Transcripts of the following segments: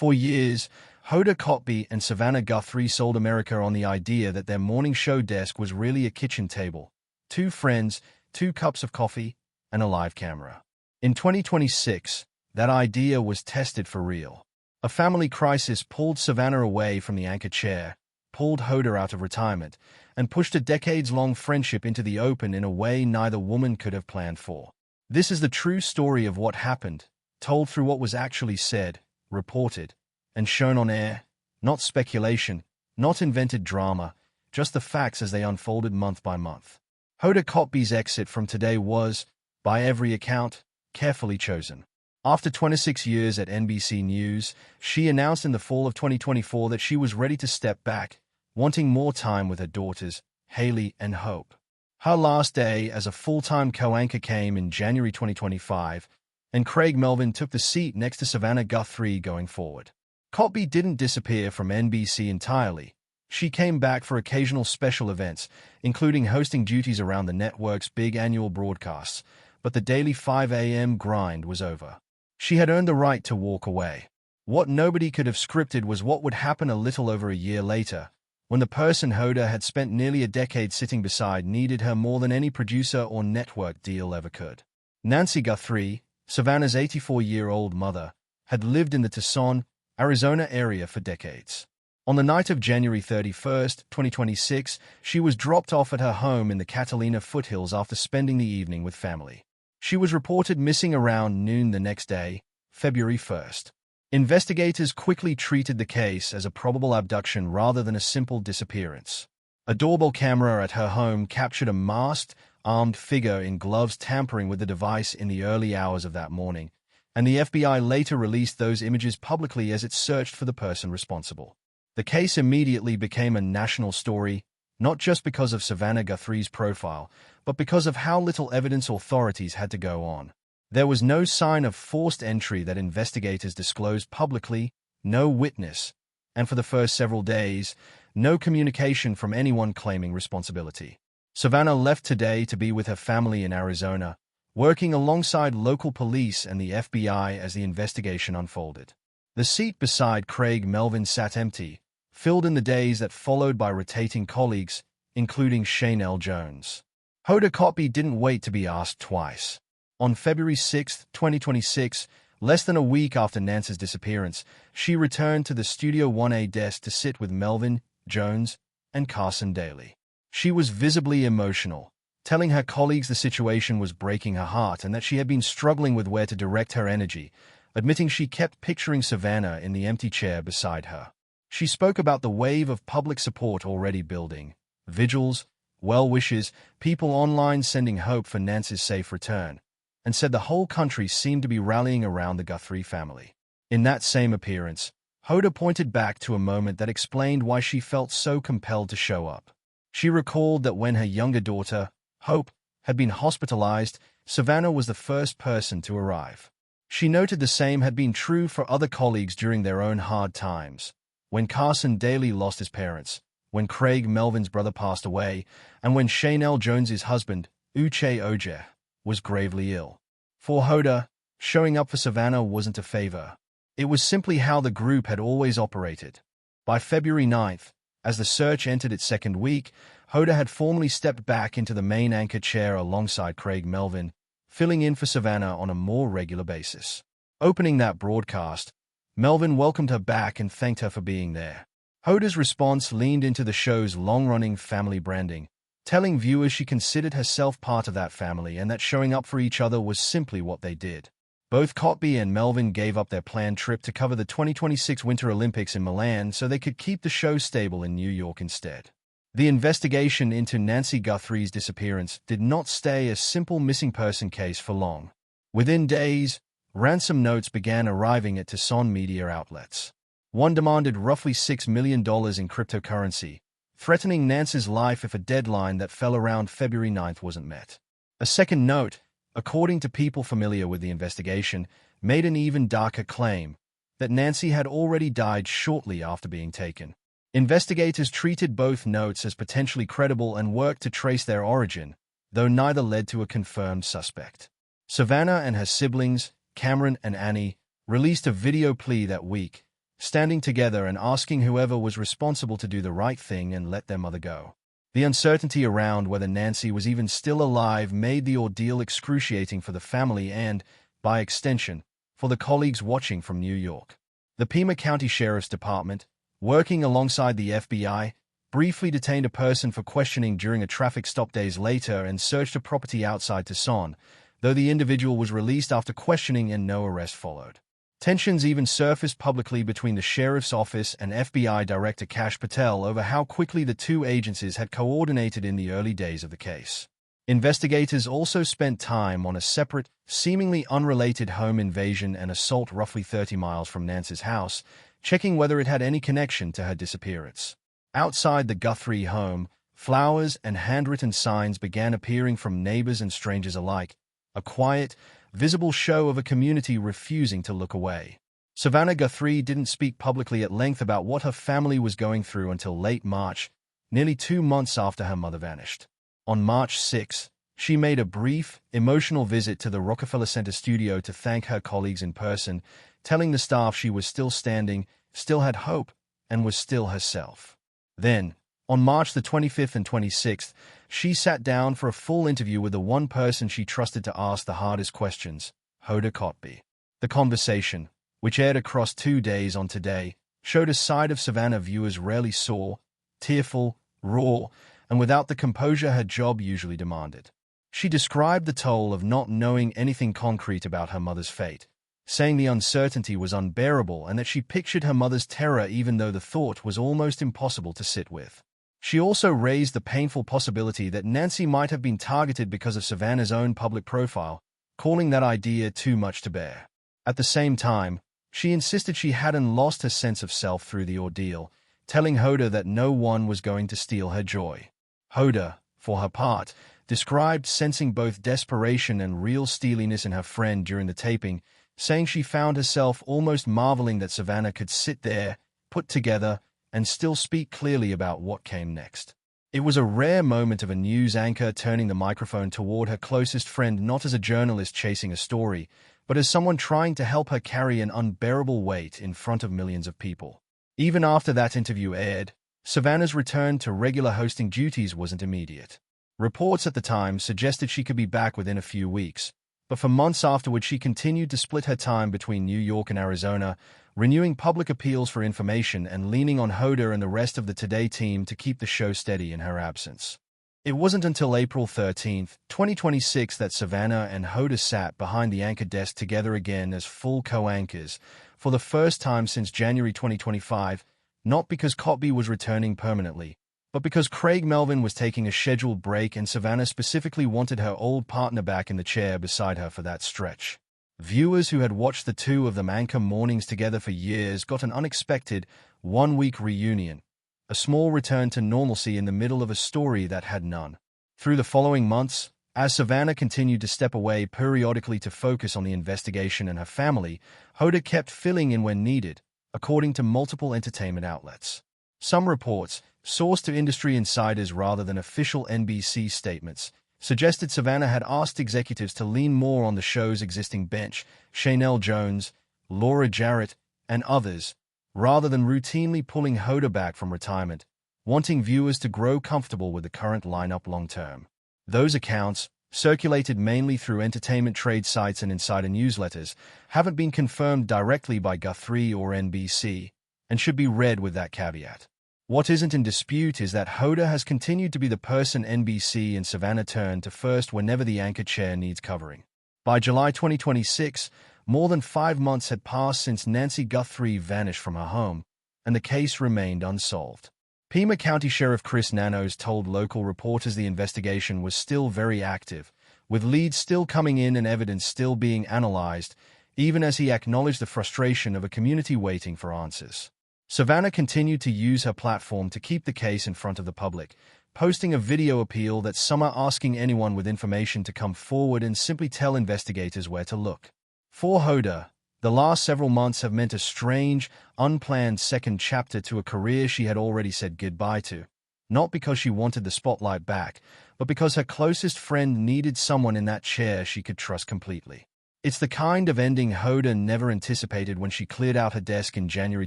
For years, Hoda Kotb and Savannah Guthrie sold America on the idea that their morning show desk was really a kitchen table, two friends, 2 cups of coffee, and a live camera. In 2026, that idea was tested for real. A family crisis pulled Savannah away from the anchor chair, pulled Hoda out of retirement, and pushed a decades-long friendship into the open in a way neither woman could have planned for. This is the true story of what happened, told through what was actually said, reported, and shown on air, not speculation, not invented drama, just the facts as they unfolded month by month. Hoda Kotb's exit from Today was, by every account, carefully chosen. After 26 years at NBC News, she announced in the fall of 2024 that she was ready to step back, wanting more time with her daughters, Haley and Hope. Her last day as a full-time co-anchor came in January 2025, and Craig Melvin took the seat next to Savannah Guthrie going forward. Kotb didn't disappear from NBC entirely. She came back for occasional special events, including hosting duties around the network's big annual broadcasts, but the daily 5 a.m. grind was over. She had earned the right to walk away. What nobody could have scripted was what would happen a little over a year later, when the person Hoda had spent nearly a decade sitting beside needed her more than any producer or network deal ever could. Nancy Guthrie, Savannah's 84-year-old mother, had lived in the Tucson, Arizona area for decades. On the night of January 31, 2026, she was dropped off at her home in the Catalina foothills after spending the evening with family. She was reported missing around noon the next day, February 1st. Investigators quickly treated the case as a probable abduction rather than a simple disappearance. A doorbell camera at her home captured a masked, armed figure in gloves tampering with the device in the early hours of that morning, and the FBI later released those images publicly as it searched for the person responsible. The case immediately became a national story, not just because of Savannah Guthrie's profile, but because of how little evidence authorities had to go on. There was no sign of forced entry that investigators disclosed publicly, no witness, and for the first several days, no communication from anyone claiming responsibility. Savannah left Today to be with her family in Arizona, working alongside local police and the FBI as the investigation unfolded. The seat beside Craig Melvin sat empty, filled in the days that followed by rotating colleagues, including Chanel Jones. Hoda Kotb didn't wait to be asked twice. On February 6, 2026, less than a week after Nance's disappearance, she returned to the Studio 1A desk to sit with Melvin, Jones, and Carson Daly. She was visibly emotional, telling her colleagues the situation was breaking her heart and that she had been struggling with where to direct her energy, admitting she kept picturing Savannah in the empty chair beside her. She spoke about the wave of public support already building, vigils, well-wishes, people online sending hope for Nance's safe return, and said the whole country seemed to be rallying around the Guthrie family. In that same appearance, Hoda pointed back to a moment that explained why she felt so compelled to show up. She recalled that when her younger daughter, Hope, had been hospitalized, Savannah was the first person to arrive. She noted the same had been true for other colleagues during their own hard times. When Carson Daly lost his parents, when Craig Melvin's brother passed away, and when Chanel Jones's husband, Uche Oje, was gravely ill. For Hoda, showing up for Savannah wasn't a favor. It was simply how the group had always operated. By February 9th, as the search entered its second week, Hoda had formally stepped back into the main anchor chair alongside Craig Melvin, filling in for Savannah on a more regular basis. Opening that broadcast, Melvin welcomed her back and thanked her for being there. Hoda's response leaned into the show's long-running family branding, telling viewers she considered herself part of that family and that showing up for each other was simply what they did. Both Kotb and Melvin gave up their planned trip to cover the 2026 Winter Olympics in Milan so they could keep the show stable in New York instead. The investigation into Nancy Guthrie's disappearance did not stay a simple missing person case for long. Within days, ransom notes began arriving at Tucson media outlets. One demanded roughly $6 million in cryptocurrency, threatening Nance's life if a deadline that fell around February 9th wasn't met. A second note, according to people familiar with the investigation, made an even darker claim that Nancy had already died shortly after being taken. Investigators treated both notes as potentially credible and worked to trace their origin, though neither led to a confirmed suspect. Savannah and her siblings, Cameron and Annie, released a video plea that week, standing together and asking whoever was responsible to do the right thing and let their mother go. The uncertainty around whether Nancy was even still alive made the ordeal excruciating for the family and, by extension, for the colleagues watching from New York. The Pima County Sheriff's Department, working alongside the FBI, briefly detained a person for questioning during a traffic stop days later and searched a property outside Tucson, though the individual was released after questioning and no arrest followed. Tensions even surfaced publicly between the sheriff's office and FBI Director Kash Patel over how quickly the two agencies had coordinated in the early days of the case. Investigators also spent time on a separate, seemingly unrelated home invasion and assault roughly 30 miles from Nancy's house, checking whether it had any connection to her disappearance. Outside the Guthrie home, flowers and handwritten signs began appearing from neighbors and strangers alike, a quiet, visible show of a community refusing to look away. Savannah Guthrie didn't speak publicly at length about what her family was going through until late March, nearly 2 months after her mother vanished. On March 6, she made a brief, emotional visit to the Rockefeller Center studio to thank her colleagues in person, telling the staff she was still standing, still had hope, and was still herself. Then, on March the 25th and 26th, she sat down for a full interview with the one person she trusted to ask the hardest questions, Hoda Kotb. The conversation, which aired across 2 days on Today, showed a side of Savannah viewers rarely saw, tearful, raw, and without the composure her job usually demanded. She described the toll of not knowing anything concrete about her mother's fate, saying the uncertainty was unbearable and that she pictured her mother's terror even though the thought was almost impossible to sit with. She also raised the painful possibility that Nancy might have been targeted because of Savannah's own public profile, calling that idea too much to bear. At the same time, she insisted she hadn't lost her sense of self through the ordeal, telling Hoda that no one was going to steal her joy. Hoda, for her part, described sensing both desperation and real steeliness in her friend during the taping, saying she found herself almost marveling that Savannah could sit there, put together, and still speak clearly about what came next. It was a rare moment of a news anchor turning the microphone toward her closest friend not as a journalist chasing a story, but as someone trying to help her carry an unbearable weight in front of millions of people. Even after that interview aired, Savannah's return to regular hosting duties wasn't immediate. Reports at the time suggested she could be back within a few weeks, but for months afterward she continued to split her time between New York and Arizona, renewing public appeals for information and leaning on Hoda and the rest of the Today team to keep the show steady in her absence. It wasn't until April 13, 2026 that Savannah and Hoda sat behind the anchor desk together again as full co-anchors, for the first time since January 2025, not because Kotb was returning permanently, but because Craig Melvin was taking a scheduled break and Savannah specifically wanted her old partner back in the chair beside her for that stretch. Viewers who had watched the two of them anchor mornings together for years got an unexpected, one-week reunion, a small return to normalcy in the middle of a story that had none. Through the following months, as Savannah continued to step away periodically to focus on the investigation and her family, Hoda kept filling in when needed, according to multiple entertainment outlets. Some reports, sourced to industry insiders rather than official NBC statements, suggested Savannah had asked executives to lean more on the show's existing bench, Chanel Jones, Laura Jarrett, and others, rather than routinely pulling Hoda back from retirement, wanting viewers to grow comfortable with the current lineup long-term. Those accounts, circulated mainly through entertainment trade sites and insider newsletters, haven't been confirmed directly by Guthrie or NBC, and should be read with that caveat. What isn't in dispute is that Hoda has continued to be the person NBC and Savannah turn to first whenever the anchor chair needs covering. By July 2026, more than 5 months had passed since Nancy Guthrie vanished from her home, and the case remained unsolved. Pima County Sheriff Chris Nanos told local reporters the investigation was still very active, with leads still coming in and evidence still being analyzed, even as he acknowledged the frustration of a community waiting for answers. Savannah continued to use her platform to keep the case in front of the public, posting a video appeal that some are asking anyone with information to come forward and simply tell investigators where to look. For Hoda, the last several months have meant a strange, unplanned second chapter to a career she had already said goodbye to, not because she wanted the spotlight back, but because her closest friend needed someone in that chair she could trust completely. It's the kind of ending Hoda never anticipated when she cleared out her desk in January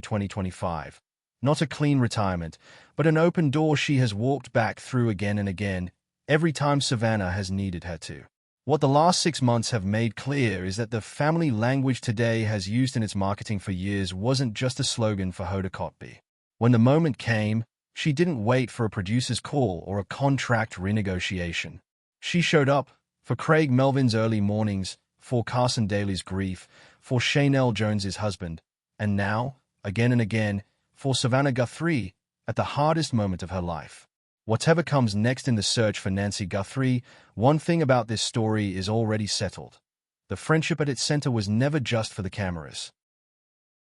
2025. Not a clean retirement, but an open door she has walked back through again and again, every time Savannah has needed her to. What the last 6 months have made clear is that the family language today has used in its marketing for years wasn't just a slogan for Hoda Kotb. When the moment came, she didn't wait for a producer's call or a contract renegotiation. She showed up for Craig Melvin's early mornings, for Carson Daly's grief, for Chanel Jones's husband, and now, again and again, for Savannah Guthrie at the hardest moment of her life. Whatever comes next in the search for Nancy Guthrie, one thing about this story is already settled. The friendship at its center was never just for the cameras.